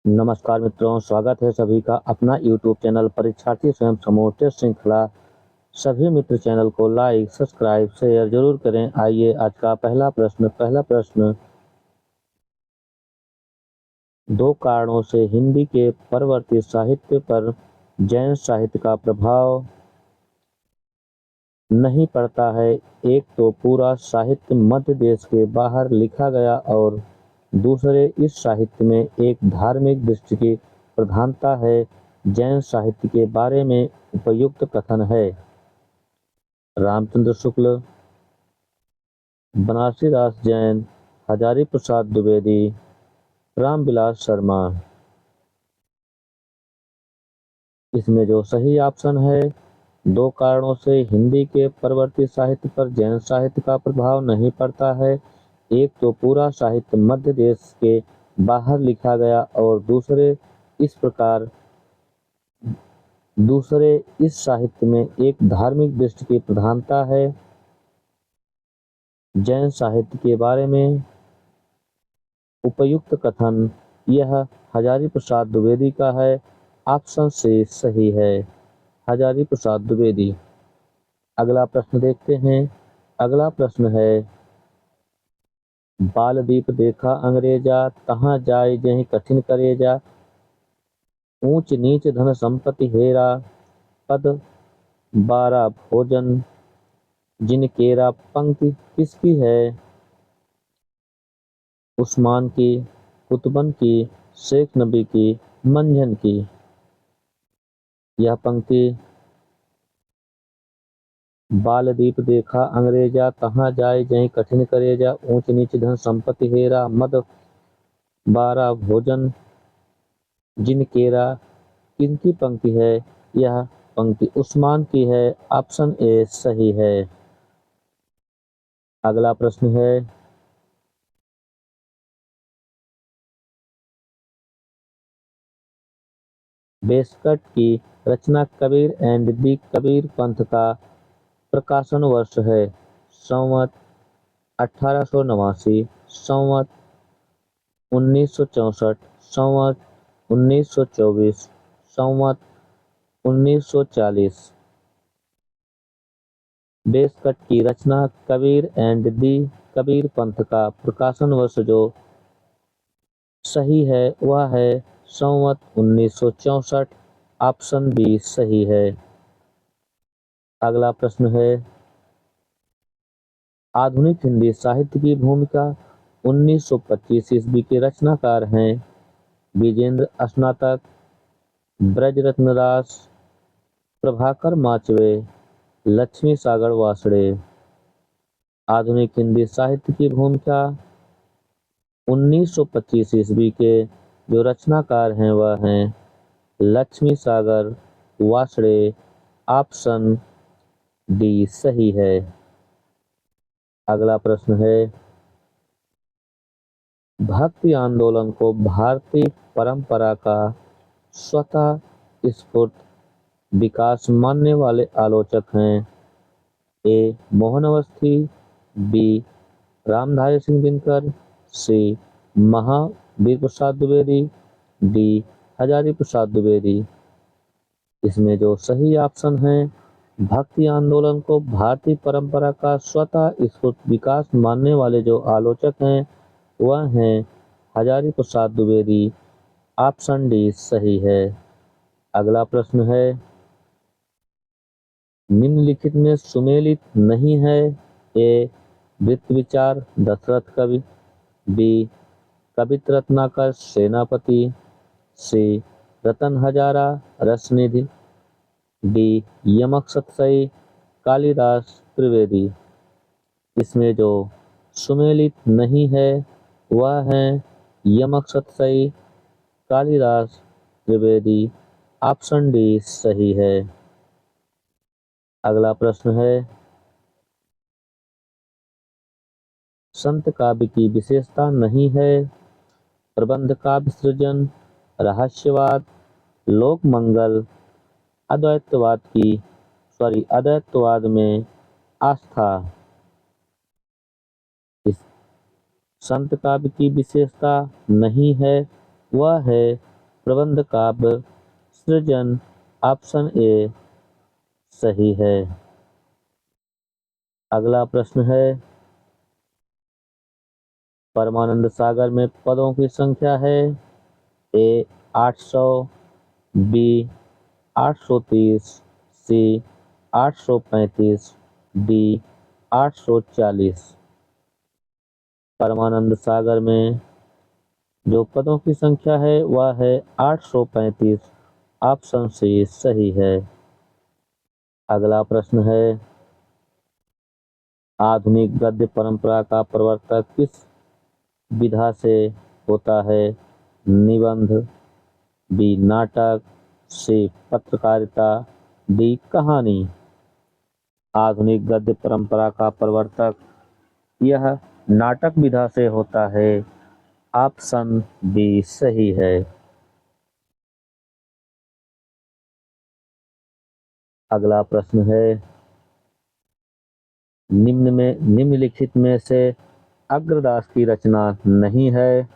नमस्कार मित्रों, स्वागत है सभी का अपना यूट्यूब चैनल परीक्षार्थी स्वयं समूह टेस्ट श्रृंखला। सभी मित्र चैनल को लाइक, सब्सक्राइब, शेयर जरूर करें। आइए आज का पहला प्रश्न। दो कारणों से हिंदी के परवर्ती साहित्य पर जैन साहित्य का प्रभाव नहीं पड़ता है। एक तो पूरा साहित्य मध्य देश के बाहर लिखा गया और दूसरे इस साहित्य में एक धार्मिक दृष्टि की प्रधानता है। जैन साहित्य के बारे में उपयुक्त कथन है। रामचंद्र शुक्ल, बनारसी दास जैन, हजारी प्रसाद द्विवेदी, रामविलास शर्मा। इसमें जो सही ऑप्शन है, दो कारणों से हिंदी के परवर्ती साहित्य पर जैन साहित्य का प्रभाव नहीं पड़ता है। एक तो पूरा साहित्य मध्य देश के बाहर लिखा गया और दूसरे इस साहित्य में एक धार्मिक दृष्टि की प्रधानता है। जैन साहित्य के बारे में उपयुक्त कथन यह हजारी प्रसाद द्विवेदी का है। ऑप्शन से सही है, हजारी प्रसाद द्विवेदी। अगला प्रश्न देखते हैं। अगला प्रश्न है, बालदीप देखा अंग्रेजा, तहाँ जाय जहीं कठिन करेजा, ऊंच नीच धन संपत्ति हेरा, पद बारा भोजन जिन केरा। पंक्ति किसकी है? उस्मान की, कुतुबन की, शेख नबी की, मंझन की। यह पंक्ति बालदीप देखा अंग्रेजा, तहाँ जाय जहीं कठिन करेजा, ऊंच नीच धन संपत्ति हेरा, मद बारा भोजन जिन केरा। किनकी पंक्ति है? यह पंक्ति उस्मान की है। ऑप्शन ए सही है। अगला प्रश्न है, बेस्कट की रचना कबीर एंड दी कबीर पंथ का प्रकाशन वर्ष है। संवत 1889, संवत 1964, संवत 1924, संवत 1940। बेस्कट की रचना कबीर एंड दी कबीर पंथ का प्रकाशन वर्ष जो सही है वह है संवत 1964। ऑप्शन बी सही है। अगला प्रश्न है, आधुनिक हिंदी साहित्य की भूमिका 1925 ईस्वी के रचनाकार हैं विजेंद्र स्नातक, ब्रजरत्न दास, प्रभाकर माचवे, लक्ष्मी सागर वासड़े। आधुनिक हिंदी साहित्य की भूमिका 1925 ईस्वी के जो रचनाकार हैं वह हैं लक्ष्मी सागर वासड़े। ऑप्शन डी सही है। अगला प्रश्न है, भक्ति आंदोलन को भारतीय परंपरा का स्वतः स्फूर्त विकास मानने वाले आलोचक हैं। ए मोहन अवस्थी, बी रामधारी सिंह दिनकर, सी महावीर प्रसाद द्विवेदी, डी हजारी प्रसाद द्विवेदी। इसमें जो सही ऑप्शन है, भक्ति आंदोलन को भारतीय परंपरा का स्वतः स्फूर्त विकास मानने वाले जो आलोचक हैं वह हैं हजारी प्रसाद द्विवेदी। ऑप्शन डी सही है। अगला प्रश्न है, निम्नलिखित में सुमेलित नहीं है। ए वृत्त विचार दशरथ कवि, बी कवित रत्नाकर सेनापति, सी रतन हजारा रसनिधि, डी यमक सतसई कालिदास त्रिवेदी। इसमें जो सुमेलित नहीं है वह है यमक सतसई कालिदास त्रिवेदी। ऑप्शन डी सही है। अगला प्रश्न है, संत काव्य की विशेषता नहीं है। प्रबंध काव्य सृजन, रहस्यवाद, लोक मंगल, अद्वैतवाद में आस्था। इस संत काव्य की विशेषता नहीं है वह है प्रबंध काव्य सृजन ऑप्शन ए सही है। अगला प्रश्न है, परमानंद सागर में पदों की संख्या है ए 800, बी 830, सी 835, डी 840। परमानंद सागर में जो पदों की संख्या है वह है 835। ऑप्शन सी सही है। अगला प्रश्न है, आधुनिक गद्य परंपरा का प्रवर्तक किस विधा से होता है? निबंध, बी नाटक, सी पत्रकारिता, डी कहानी। आधुनिक गद्य परंपरा का प्रवर्तक यह नाटक विधा से होता है। ऑप्शन बी सही है। अगला प्रश्न है, निम्नलिखित में से अग्रदास की रचना नहीं है।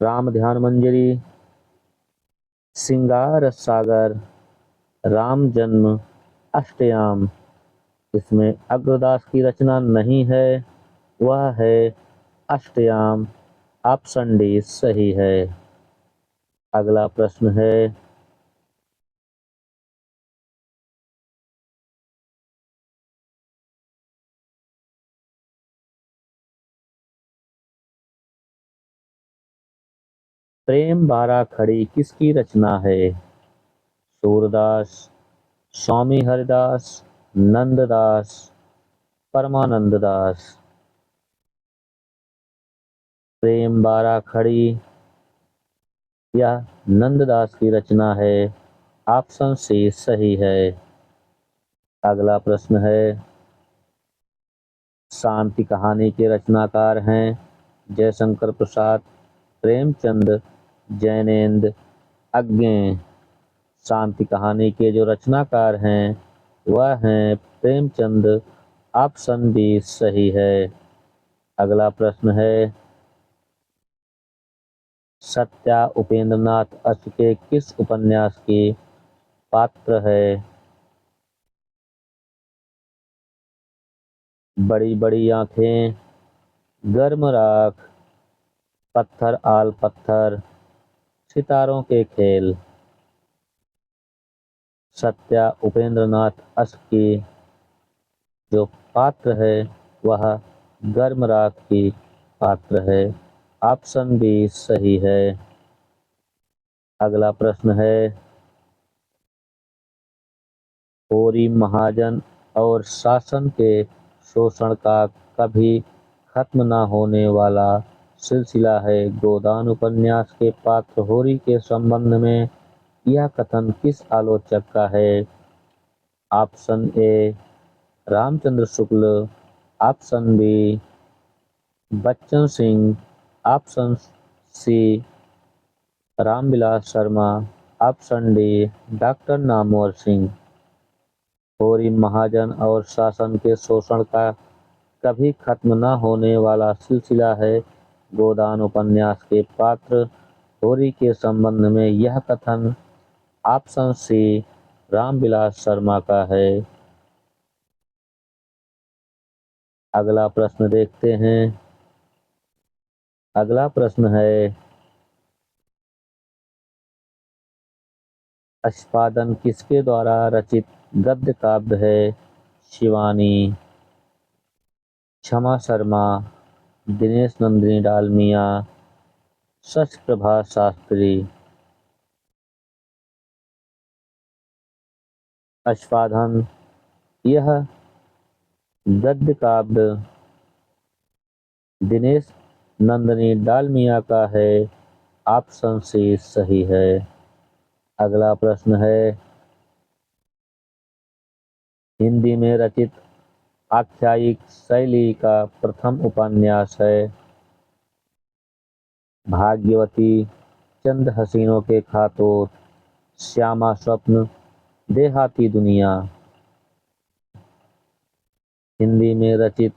राम ध्यान मंजरी, श्रृंगार सागर, राम जन्म, अष्टयाम। इसमें अग्रदास की रचना नहीं है, वह है अष्टयाम। ऑप्शन डी सही है। अगला प्रश्न है, प्रेम बारा खड़ी किसकी रचना है? सूरदास, स्वामी हरिदास, नंददास, परमानंद दास। प्रेम बारा खड़ी यह नंददास की रचना है। ऑप्शन सी सही है। अगला प्रश्न है, शांति कहानी के रचनाकार हैं जयशंकर प्रसाद, प्रेमचंद, जैनेन्द्र, अज्ञेय। शांति कहानी के जो रचनाकार हैं वह हैं प्रेमचंद। ऑप्शन बी सही है। अगला प्रश्न है, सत्या उपेंद्रनाथ अश्व के किस उपन्यास की पात्र है? बड़ी बड़ी आंखें, गर्म राख, पत्थर आल पत्थर, सितारों के खेल। सत्या उपेंद्रनाथ अश्व की जो पात्र है वह गर्म राख की पात्र है। ऑप्शन बी सही है। अगला प्रश्न है, होरी महाजन और शासन के शोषण का कभी खत्म न होने वाला सिलसिला है। गोदान उपन्यास के पात्र होरी के संबंध में यह कथन किस आलोचक का है? Option A Ramchandra Shukla, option B Bachchan Singh, option C Ramvilas Sharma, option D doctor Namvar Singh. Hori महाजन और शासन के शोषण का कभी खत्म न होने वाला सिलसिला है। गोदान उपन्यास के पात्र होरी के संबंध में यह कथन ऑप्शन सी रामविलास शर्मा का है। अगला प्रश्न देखते हैं। अगला प्रश्न है, अष्टपादन किसके द्वारा रचित गद्य काव्य है? शिवानी, क्षमा शर्मा, दिनेश नंदिनी डालमिया, शश प्रभा शास्त्री। अष्टपादन यह गद्य काव्य दिनेश नंदिनी डालमिया का है। ऑप्शन सी सही है। अगला प्रश्न है, हिंदी में रचित आख्यायिक शैली का प्रथम उपन्यास है। भाग्यवती, चंद हसीनों के खातों, श्यामा स्वप्न, देहाती दुनिया। हिंदी में रचित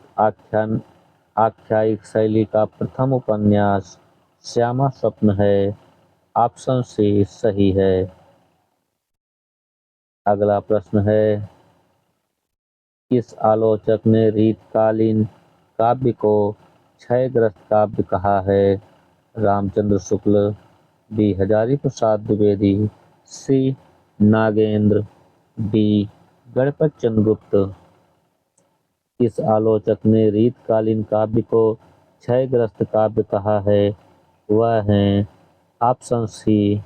आख्यायिक शैली का प्रथम उपन्यास श्यामा स्वप्न है। ऑप्शन सी सही है। अगला प्रश्न है, किस आलोचक ने रीतकालीन काव्य को क्षयग्रस्त काव्य कहा है? रामचंद्र शुक्ल, बी हजारी प्रसाद द्विवेदी, सी नागेंद्र, डी गणपत चंद्र गुप्त। किस आलोचक ने रीतकालीन काव्य को क्षयग्रस्त काव्य कहा है? वह हैं ऑप्शन सी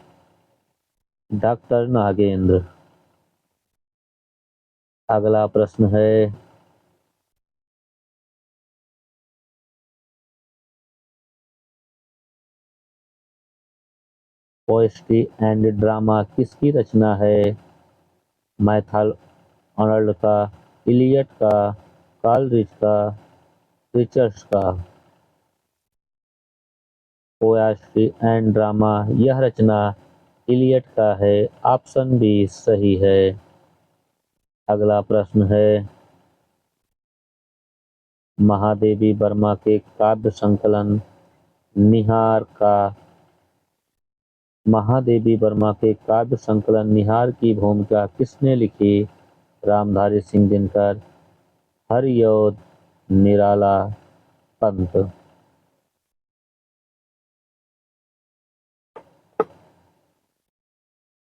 डॉक्टर नागेंद्र। अगला प्रश्न है, पोएट्री एंड ड्रामा किसकी रचना है? मैथल आर्नल्ड का, इलियट का, कॉलरिज का, रिचर्ड्स का। पोएट्री एंड ड्रामा यह रचना इलियट का है। ऑप्शन बी सही है। अगला प्रश्न है, महादेवी वर्मा के काव्य संकलन निहार का महादेवी वर्मा के काव्य संकलन निहार की भूमिका किसने लिखी? रामधारी सिंह दिनकर, हरियोध, निराला, पंत।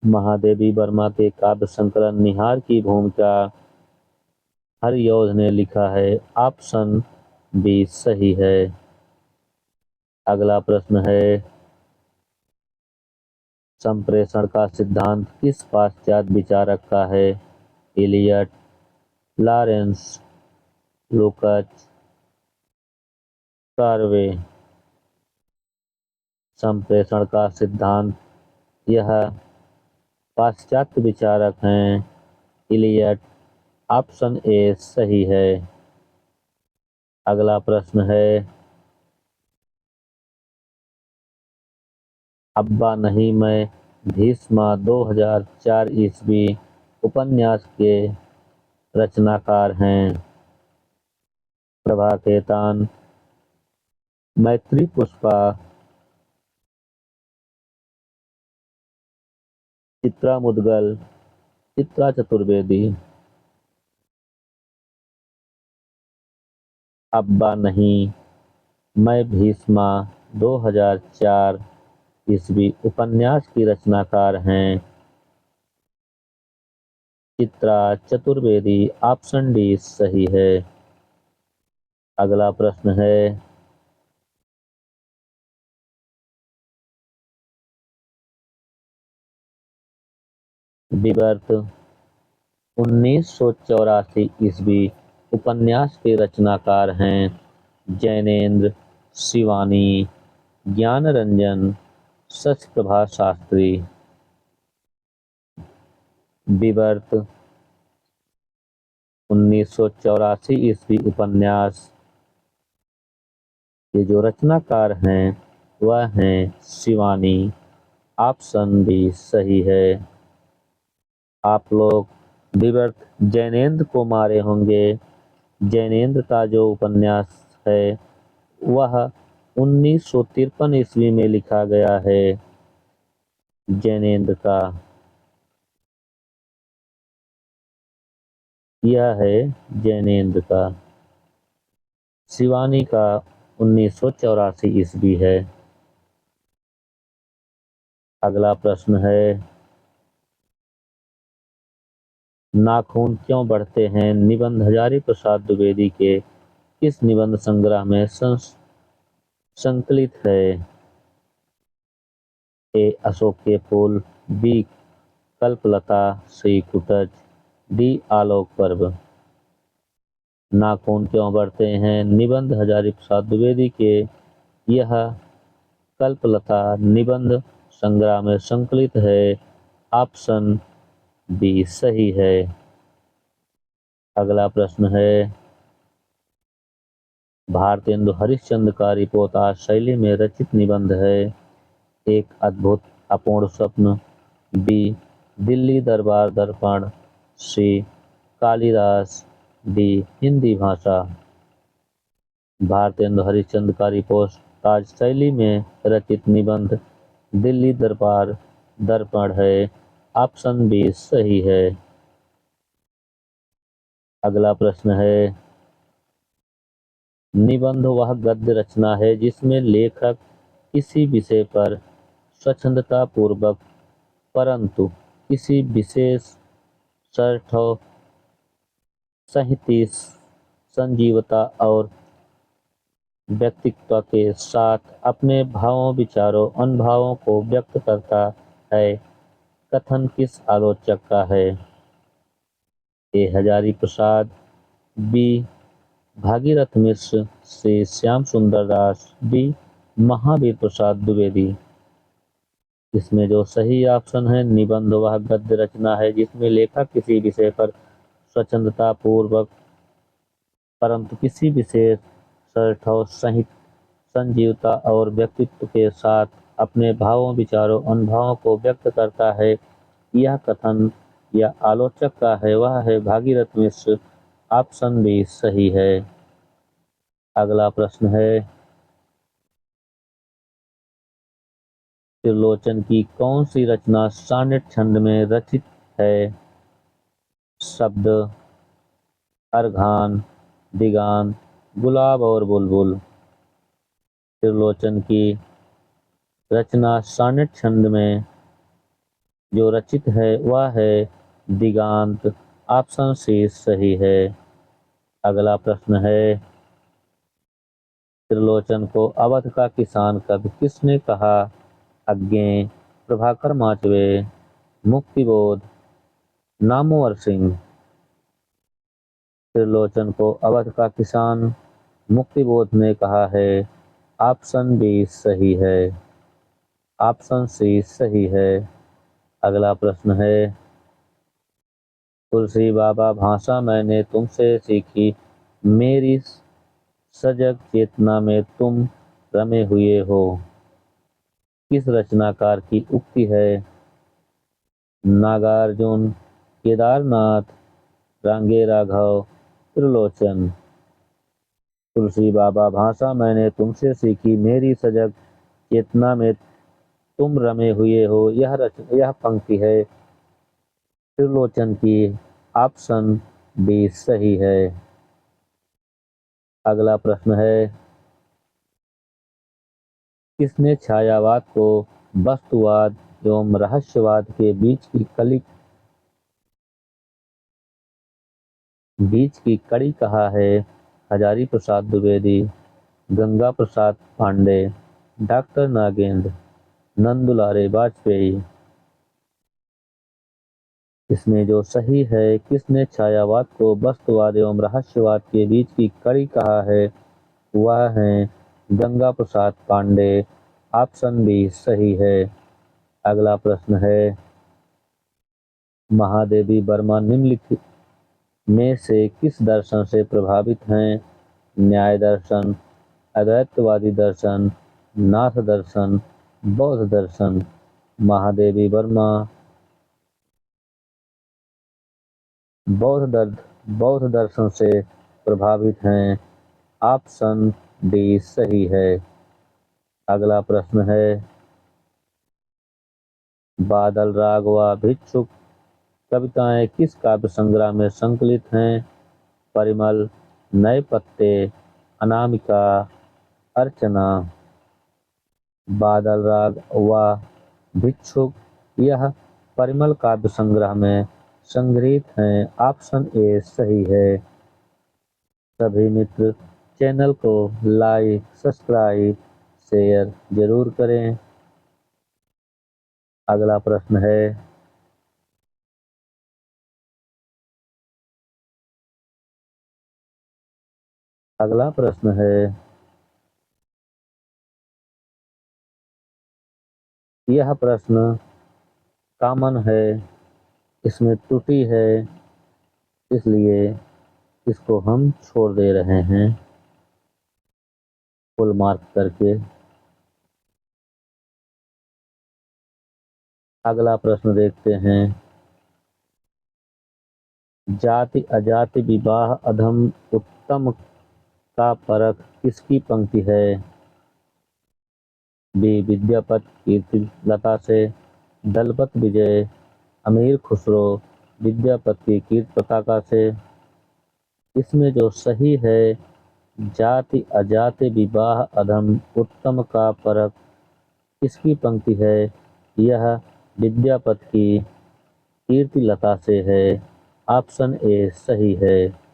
महादेवी वर्मा के काव्य संकलन निहार की भूमिका हरियोध ने लिखा है। ऑप्शन बी सही है। अगला प्रश्न है, संप्रेषण का सिद्धांत किस पाश्चात्य विचारक का है? इलियट, लॉरेंस, लुकाच, कार्वे। संप्रेषण का सिद्धांत यह पाश्चात्य विचारक हैं इलियट। ऑप्शन ए सही है। अगला प्रश्न है, अब्बा नहीं मैं भीष्मा 2004 ईस्वी उपन्यास के रचनाकार हैं? प्रभा खेतान, मैत्री पुष्पा, चित्रा मुदगल, चित्रा चतुर्वेदी। अब्बा नहीं मैं भीष्मा 2004 ईस्वी उपन्यास की रचनाकार हैं चित्रा चतुर्वेदी। ऑप्शन डी सही है। अगला प्रश्न है, विवर्त 1984 ईस्वी उपन्यास के रचनाकार हैं जैनेन्द्र, शिवानी, ज्ञान रंजन, सचप्रभा शास्त्री। विवर्त 1984 ईस्वी उपन्यास के जो रचनाकार हैं वह हैं शिवानी। ऑप्शन बी सही है। आप लोग विवर्त जैनेन्द्र को मारे होंगे। जैनेन्द्र का जो उपन्यास है वह 1953 ईस्वी में लिखा गया है। जैनेन्द्र का यह है जैनेन्द्र का। शिवानी का 1984 ईस्वी है। अगला प्रश्न है, नाखून क्यों बढ़ते हैं निबंध हजारी प्रसाद द्विवेदी के किस निबंध संग्रह में संकलित है? ए अशोक के फूल, बी कल्पलता, सी कुटज, डी आलोक पर्व। नाखून क्यों बढ़ते हैं निबंध हजारी प्रसाद द्विवेदी के यह कल्पलता निबंध संग्रह में संकलित है। ऑप्शन बी सही है। अगला प्रश्न है, भारतेंदु हरिश्चंद्र का रिपोर्टाज शैली में रचित निबंध है? एक अद्भुत अपूर्ण स्वप्न, बी दिल्ली दरबार दर्पण, सी कालिदास, डी हिंदी भाषा। भारतेंदु हरिश्चंद्र का रिपोर्टाज शैली में रचित निबंध दिल्ली दरबार दर्पण है। ऑप्शन बी सही है। अगला प्रश्न है, निबंध वह गद्य रचना है जिसमें लेखक किसी विषय पर स्वच्छंदता पूर्वक परंतु किसी विशेष शर्त सहित संजीवता और व्यक्तित्व के साथ अपने भावों विचारों अनुभवों को व्यक्त करता है। कथन किस आलोचक का है? ए हजारी प्रसाद, बी भागीरथ मिश्र, सी श्याम सुंदर दास, डी महावीर प्रसाद द्विवेदी। इसमें जो सही ऑप्शन है, निबंध वह गद्य रचना है जिसमें लेखक किसी विषय पर स्वच्छंदता पूर्वक परंतु किसी विशेष शर्त सहित संजीवता और व्यक्तित्व के साथ अपने भावों विचारों अनुभवों को व्यक्त करता है। यह कथन या आलोचक का है वह है भागीरथ मिश्र। ऑप्शन बी सही है। अगला प्रश्न है, त्रिलोचन की कौन सी रचना सॉनेट छंद में रचित है? शब्द, अर्घान, दिगांत, गुलाब और बुलबुल। त्रिलोचन की रचना सॉनेट छंद में जो रचित है वह है दिगांत। ऑप्शन सी सही है। अगला प्रश्न है, त्रिलोचन को अवध का किसान कवि किसने कहा? अज्ञे, प्रभाकर माचवे, मुक्तिबोध, नामवर सिंह। त्रिलोचन को अवध का किसान मुक्तिबोध ने कहा है। ऑप्शन बी सही है। ऑप्शन सी सही है। अगला प्रश्न है, तुलसी बाबा भाषा मैंने तुमसे सीखी, मेरी सजग चेतना में तुम रमे हुए हो। किस रचनाकार की उक्ति है? नागार्जुन, केदारनाथ, रांगे राघव, त्रिलोचन। तुलसी बाबा भाषा मैंने तुमसे सीखी, मेरी सजग चेतना में तुम रमे हुए हो, यह पंक्ति है त्रिलोचन की। ऑप्शन बी सही है। अगला प्रश्न है, किसने छायावाद को वस्तुवाद एवं रहस्यवाद के बीच की कड़ी कहा है? हजारी प्रसाद द्विवेदी, गंगा प्रसाद पांडे, डॉक्टर नागेंद्र, नंदुलारे वाजपेयी। इसमें जो सही है, किसने छायावाद को वस्तुवाद एवं रहस्यवाद के बीच की कड़ी कहा है वह है गंगा प्रसाद पांडे। ऑप्शन बी सही है। अगला प्रश्न है, महादेवी वर्मा निम्नलिखित में से किस दर्शन से प्रभावित हैं? न्याय दर्शन, अद्वैतवादी दर्शन, नाथ दर्शन, बौद्ध दर्शन। महादेवी वर्मा बौद्ध दर्शन से प्रभावित हैं। ऑप्शन डी सही है। अगला प्रश्न है, बादल राग व भिक्षुक कविताएं किस काव्य संग्रह में संकलित हैं? परिमल, नए पत्ते, अनामिका, अर्चना। बादल राग व भिक्षुक यह परिमल काव्य संग्रह में संग्रहित हैं। ऑप्शन ए सही है। सभी मित्र चैनल को लाइक, सब्सक्राइब, शेयर जरूर करें। अगला प्रश्न है, अगला प्रश्न है, यह प्रश्न कॉमन है, इसमें त्रुटि है, इसलिए इसको हम छोड़ दे रहे हैं फुल मार्क करके। अगला प्रश्न देखते हैं, जाति अजाति विवाह अधम उत्तम का परख किसकी पंक्ति है? बी विद्यापत कीर्ति लता से, दलपत विजय, अमीर खुसरो, विद्यापत की कीर्ति पताका से। इसमें जो सही है, जाति अजाति विवाह अधम उत्तम का परख किसकी पंक्ति है? यह विद्यापत की कीर्ति लता से है। ऑप्शन ए सही है।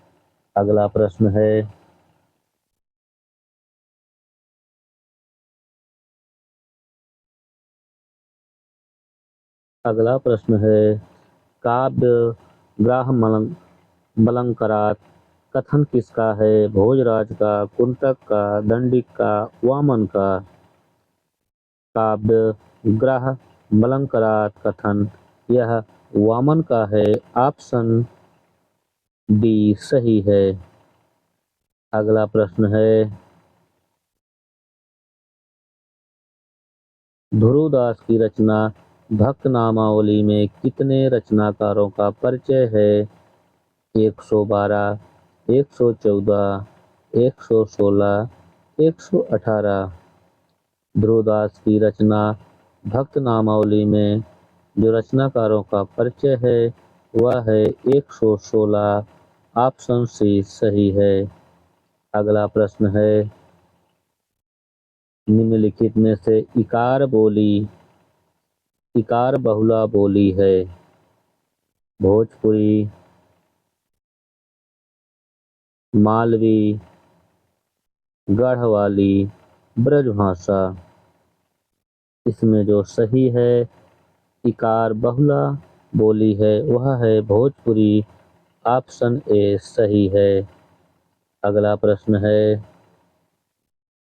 अगला प्रश्न है, काव्य ग्राहमलंकरात कथन किसका है? भोजराज का, कुंतक का, दंडिक का, वामन का? काव्य ग्राहमलंकरात कथन यह वामन का है। ऑप्शन डी सही है। अगला प्रश्न है, ध्रुवदास की रचना भक्त नामावली में कितने रचनाकारों का परिचय है? 112, 114, 116, 118? ध्रुवदास की रचना भक्त नामावली में जो रचनाकारों का परिचय है वह है 116। ऑप्शन सी सही है। अगला प्रश्न है, निम्नलिखित में से इकार बहुला बोली है? भोजपुरी, मालवी, गढ़वाली, ब्रजभाषा? इसमें जो सही है, इकार बहुला बोली है वह है भोजपुरी। ऑप्शन ए सही है। अगला प्रश्न है,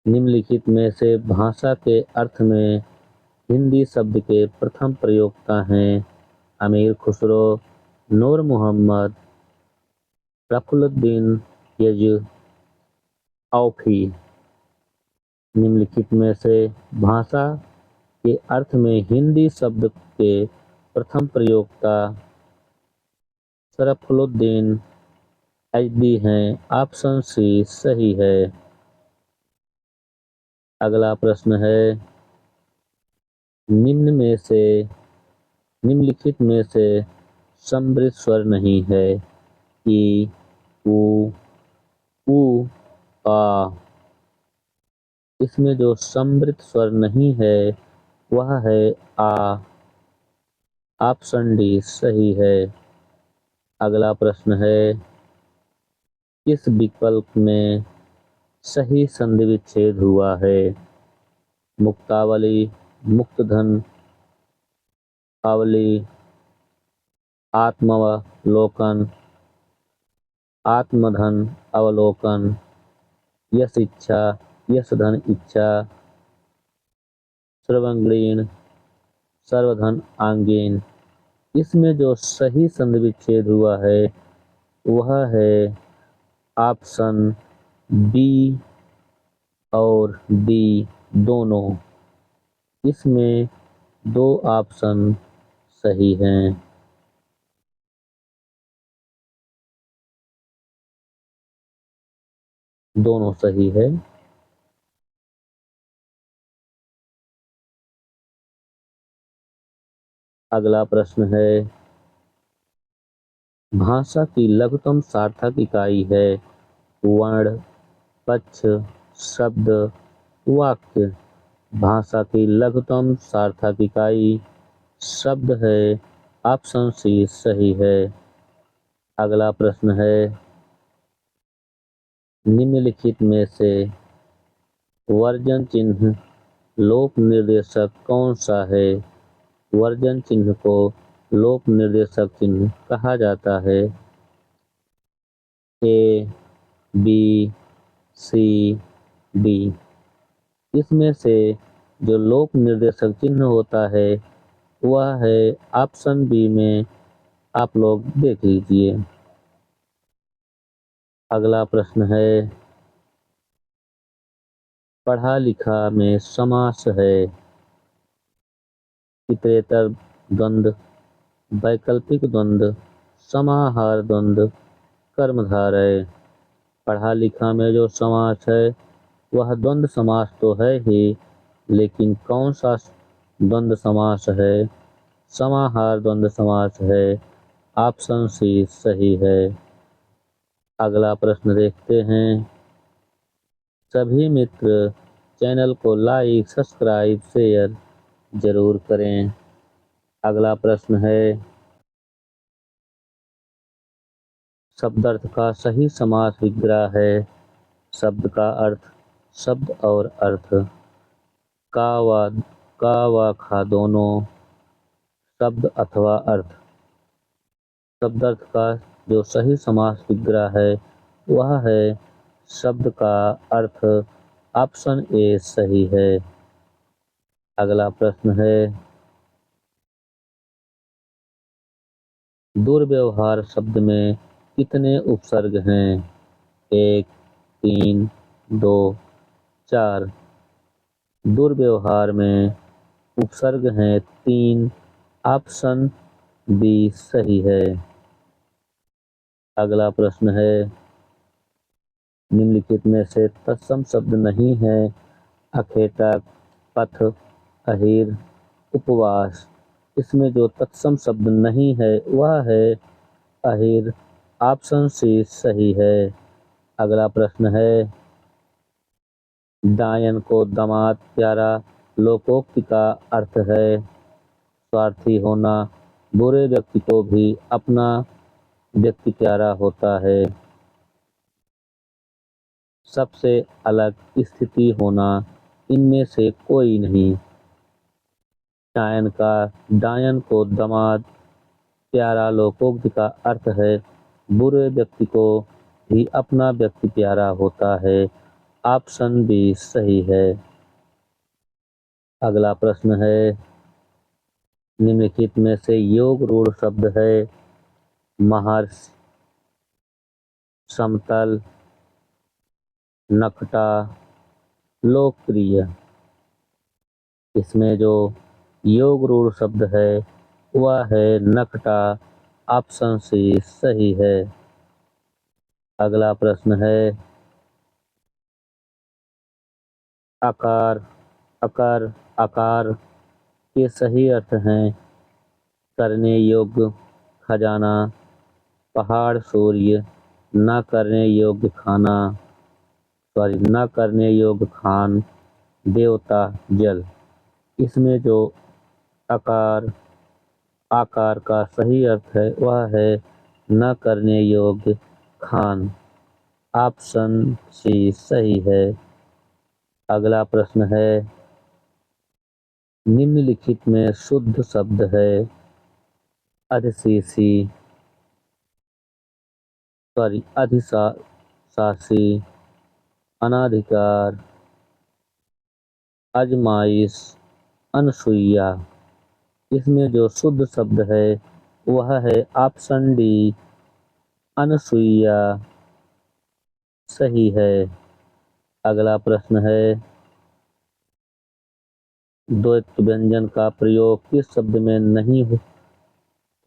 निम्नलिखित में से भाषा के अर्थ में हिंदी शब्द के प्रथम प्रयोक्ता हैं? अमीर खुसरो, नूर मोहम्मद, रफुल्लुद्दीन औफी? निम्नलिखित में से भाषा के अर्थ में हिंदी शब्द के प्रथम प्रयोक्ता शरफुल्लुद्दीन अय्यदी हैं। ऑप्शन सी सही है। अगला प्रश्न है, निम्नलिखित में से समृद्ध स्वर नहीं है? ई, उ, आ? इसमें जो समृद्ध स्वर नहीं है वह है आ। ऑप्शन डी सही है। अगला प्रश्न है, किस विकल्प में सही संधि विच्छेद हुआ है? मुक्तावली, मुक्तधन आवली, आत्मावलोकन, आत्मधन अवलोकन, यश इच्छा, यश धन इच्छा, सर्वांगीण, सर्वधन आंगीन? इसमें जो सही संधि विच्छेद हुआ है वह है ऑप्शन बी और डी दोनों। इसमें दो ऑप्शन सही हैं। दोनों सही है। अगला प्रश्न है, भाषा की लघुतम सार्थक इकाई है? वर्ण, पक्ष, शब्द, वाक्य? भाषा की लघुतम सार्थक इकाई शब्द है। ऑप्शन सी सही है। अगला प्रश्न है, निम्नलिखित में से वर्जन चिन्ह लोप निर्देशक कौन सा है? वर्जन चिन्ह को लोप निर्देशक चिन्ह कहा जाता है। ए, बी, सी, डी? इसमें से जो लोप निर्देशक चिन्ह होता है वह है ऑप्शन बी में। आप लोग देख लीजिए। अगला प्रश्न है, पढ़ा लिखा में समास है? इतरेतर द्वंद्व, वैकल्पिक द्वंद्व, समाहार द्वंद्व, कर्मधारय? पढ़ा लिखा में जो समास है वह द्वंद्व समास तो है ही, लेकिन कौन सा द्वंद्व समास है? समाहार द्वंद्व समास है। ऑप्शन सी सही है। अगला प्रश्न देखते हैं। सभी मित्र चैनल को लाइक, सब्सक्राइब, शेयर जरूर करें। अगला प्रश्न है, शब्दार्थ का सही समास विग्रह है। शब्द का अर्थ, शब्द और अर्थ, का व खा दोनों, शब्द अथवा अर्थ। शब्दार्थ का जो सही समास विग्रह है वह है शब्द का अर्थ। ऑप्शन ए सही है। अगला प्रश्न है, दुर्व्यवहार शब्द में कितने उपसर्ग हैं? 1, 3, 2, 4। दुर्व्यवहार में उपसर्ग हैं 3। ऑप्शन बी सही है। अगला प्रश्न है, निम्नलिखित में से तत्सम शब्द नहीं है। अखेटक, पथ, अहिर, उपवास। इसमें जो तत्सम शब्द नहीं है वह है अहिर। ऑप्शन सी सही है। अगला प्रश्न है, डायन को दामाद प्यारा लोकोक्ति का अर्थ है स्वार्थी होना। बुरे व्यक्ति को भी अपना व्यक्ति प्यारा होता है। सबसे अलग स्थिति होना, इनमें से कोई नहीं। डायन को दामाद प्यारा लोकोक्ति का अर्थ है बुरे व्यक्ति को भी अपना व्यक्ति प्यारा होता है। ऑप्शन बी सही है। अगला प्रश्न है, निम्नलिखित में से योग रूढ़ शब्द है। महर्षि, समतल, नखटा, लोकप्रिय। इसमें जो योग रूढ़ शब्द है वह है नखटा। ऑप्शन सी सही है। अगला प्रश्न है, आकार, अकर, आकार के सही अर्थ हैं करने योग्य खजाना, पहाड़ सूर्य, न करने योग्य खाना, न करने योग्य खान, देवता जल। इसमें जो आकार का सही अर्थ है वह है न करने योग्य खान। ऑप्शन सी सही है। अगला प्रश्न है, निम्नलिखित में शुद्ध शब्द है अधिशासी, अनाधिकार, अजमाइश, अनसुईया। इसमें जो शुद्ध शब्द है वह है ऑप्शन डी अनसुईया सही है। अगला प्रश्न है, द्वैत व्यंजन का प्रयोग किस शब्द में नहीं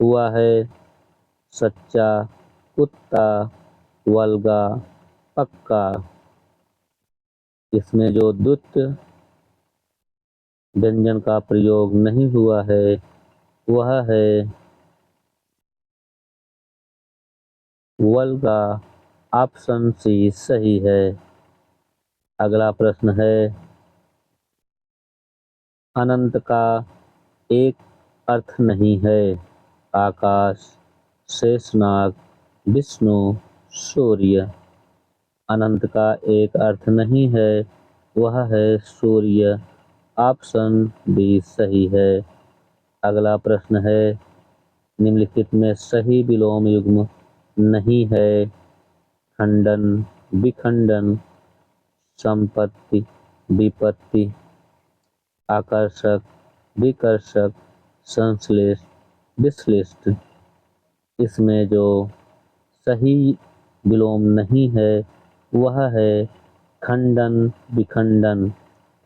हुआ है? सच्चा, कुत्ता, वल्गा, पक्का। इसमें जो द्वित व्यंजन का प्रयोग नहीं हुआ है वह है वल्गा। ऑप्शन सी सही है। अगला प्रश्न है, अनंत का एक अर्थ नहीं है। आकाश, शेषनाग, विष्णु, सूर्य। अनंत का एक अर्थ नहीं है वह है सूर्य। ऑप्शन बी सही है। अगला प्रश्न है, निम्नलिखित में सही विलोम युग्म नहीं है। खंडन, विखंडन, संपत्ति, विपत्ति, आकर्षक, विकर्षक, संश्लेष, विश्लिष्ट। इसमें जो सही विलोम नहीं है वह है खंडन, विखंडन।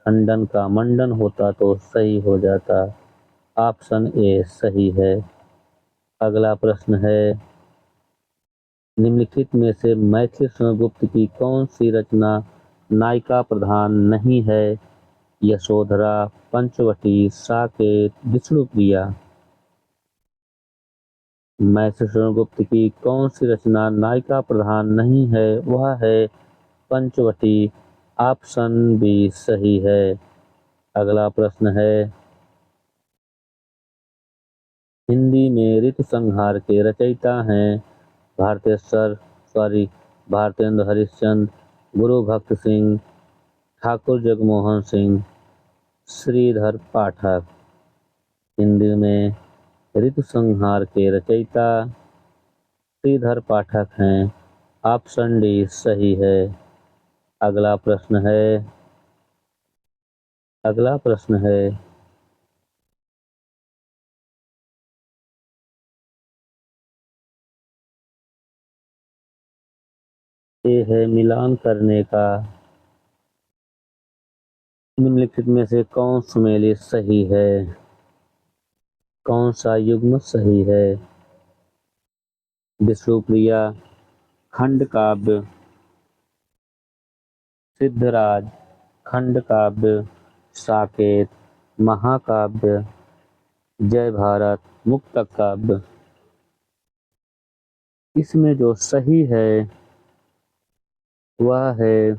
खंडन का मंडन होता तो सही हो जाता। ऑप्शन ए सही है। अगला प्रश्न है, निम्नलिखित में से मैथिली चंद्रगुप्त की कौन सी रचना नायिका प्रधान नहीं है? यशोधरा, पंचवटी, साकेत, विष्णुप्रिया। मैथिली चंद्रगुप्त की कौन सी रचना नायिका प्रधान नहीं है? वह है पंचवटी। ऑप्शन बी सही है। अगला प्रश्न है, हिंदी में ऋतुसंहार के रचयिता हैं भारतेंद्र हरिश्चंद्र, गुरु भक्त सिंह, ठाकुर जगमोहन सिंह, श्रीधर पाठक। हिंदी में ऋतुसंहार के रचयिता श्रीधर पाठक हैं। ऑप्शन डी सही है। अगला प्रश्न है, अगला प्रश्न है, ये है मिलान करने का। निम्नलिखित में से कौन सुमेलित सही है? कौन सा युग्म सही है? विष्णुप्रिया, खंड काव्य, सिद्धराज, खंड काव्य, साकेत, महाकाव्य, जय भारत, मुक्तक काव्य। इसमें जो सही है वह है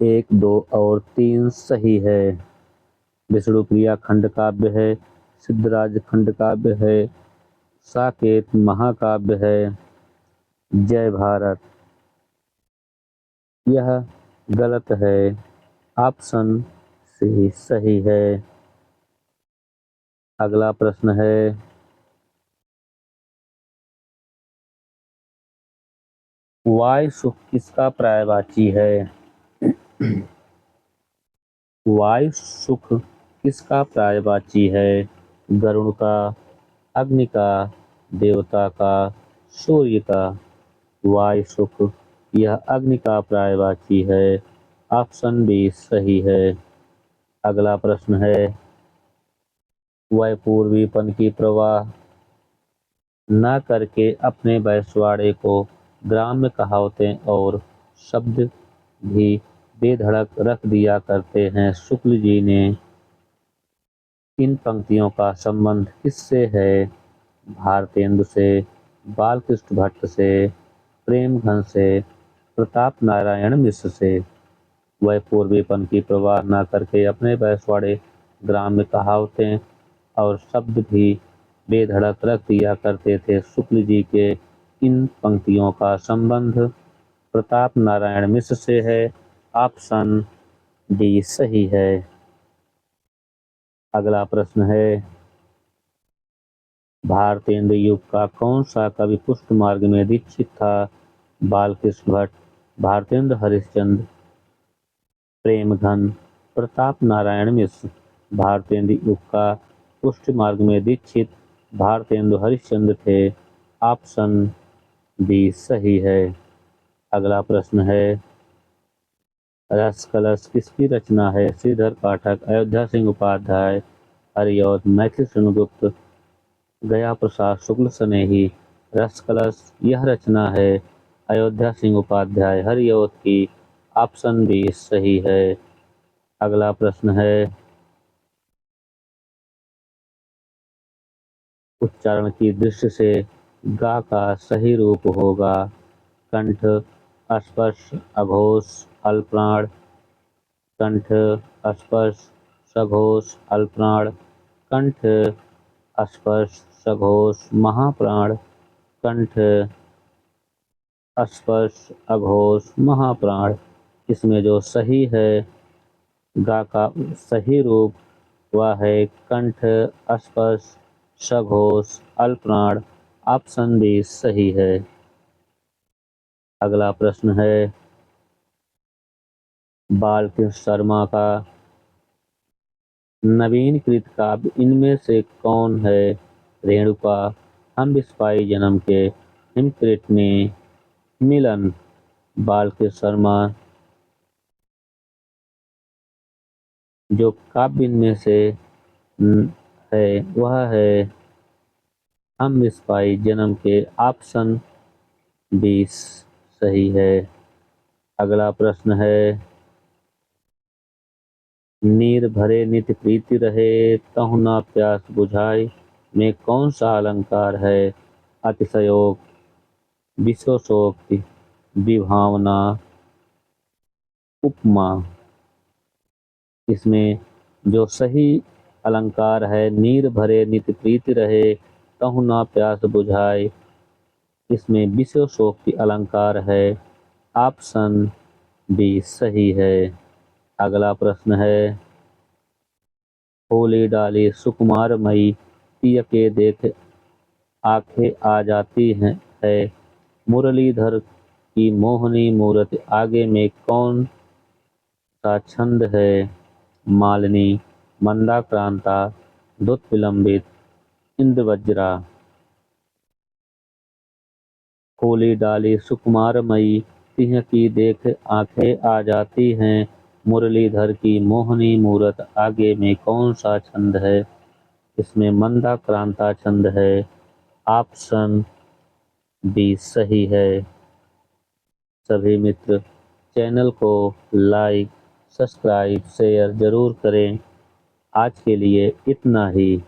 1, 2 और 3 सही है। विष्णुप्रिया खंड काव्य है, सिद्धराज खंड काव्य है, साकेत महाकाव्य है, जय भारत यह गलत है। ऑप्शन सी सही है। अगला प्रश्न है, वायु सुख किसका पर्यायवाची है? वायु सुख किसका पर्यायवाची है? गरुड़ का, अग्नि का, देवता का, सूर्य का। वायु सुख यह अग्नि का पर्यायवाची है। ऑप्शन बी सही है। अगला प्रश्न है, वह पूर्वीपन की प्रवाह न करके अपने बैसवाड़े को ग्राम्य कहावतें और शब्द भी बेधड़क रख दिया करते हैं। शुक्ल जी ने इन पंक्तियों का संबंध किससे है? भारतेंदु से, बालकृष्ण भट्ट से, प्रेमघन से, प्रताप नारायण मिश्र से। वह पूर्वीपन की परवाह न करके अपने बैसवाड़े ग्राम्य कहावतें और शब्द भी बेधड़क रख दिया करते थे। शुक्ल जी के इन पंक्तियों का संबंध प्रताप नारायण मिश्र से है। ऑप्शन डी सही है। अगला प्रश्न है, भारतेंद्र युग का कौन सा कवि पुष्ट मार्ग में दीक्षित था? बालकृष्ण भट्ट, भारतेंद्र हरिश्चंद्र, प्रेमघन, प्रताप नारायण मिश्र। भारतेंद्र युग का पुष्ट मार्ग में दीक्षित भारतेंद्र हरिश्चंद्र थे। ऑप्शन बी सही है। अगला प्रश्न है, रस कलश किसकी रचना है? श्रीधर पाठक, अयोध्या सिंह उपाध्याय, हरिऔध, मैथिली चंद्रगुप्त, गया प्रसाद शुक्ल स्नेही। रस कलश यह रचना है अयोध्या सिंह उपाध्याय हरिऔध की। ऑप्शन बी सही है। अगला प्रश्न है, उच्चारण की दृष्टि से गा का सही रूप होगा कंठ, स्पर्श, अघोष, अल्पप्राण। कंठ, स्पर्श, सघोष, अल्पप्राण। कंठ, स्पर्श, सघोष, महाप्राण। कंठ, स्पर्श, अघोष, महाप्राण। इसमें जो सही है गा का सही रूप वह है कंठ, स्पर्श, सघोष, अल्पप्राण। ऑप्शन बी सही है। अगला प्रश्न है, बालकृष्ण शर्मा का नवीनकृत काव्य इनमें से कौन है? रेणुका, हम बिस्पाई जन्म के, हिमकृत ने, मिलन। बालकृष्ण शर्मा जो काव्य इनमें से है वह है हम बिस्पाई जन्म के। ऑप्शन 20 सही है। अगला प्रश्न है, नीर भरे नित प्रीति रहे, तहु न प्यास बुझाए में कौन सा अलंकार है? अतिशयोक्ति, विशेषोक्ति, विभावना, उपमा। इसमें जो सही अलंकार है, नीर भरे नित प्रीति रहे, तहु न प्यास बुझाए, इसमें विशेषोक्ति अलंकार है। ऑप्शन बी सही है। अगला प्रश्न है, होली डाली सुकुमार मई, तिय के देख आंखें आ जाती है, मुरलीधर की मोहनी मूरत आगे में कौन सा छंद है? मालिनी, मंदाक्रांता, दुत विलंबित, इंद्रवज्रा। होली डाली सुकुमार मई, सिंह की देख आंखें आ जाती हैं, मुरलीधर की मोहनी मूरत आगे में कौन सा छंद है? इसमें मंदाक्रांता छंद है। ऑप्शन बी सही है। सभी मित्र चैनल को लाइक, सब्सक्राइब, शेयर जरूर करें। आज के लिए इतना ही।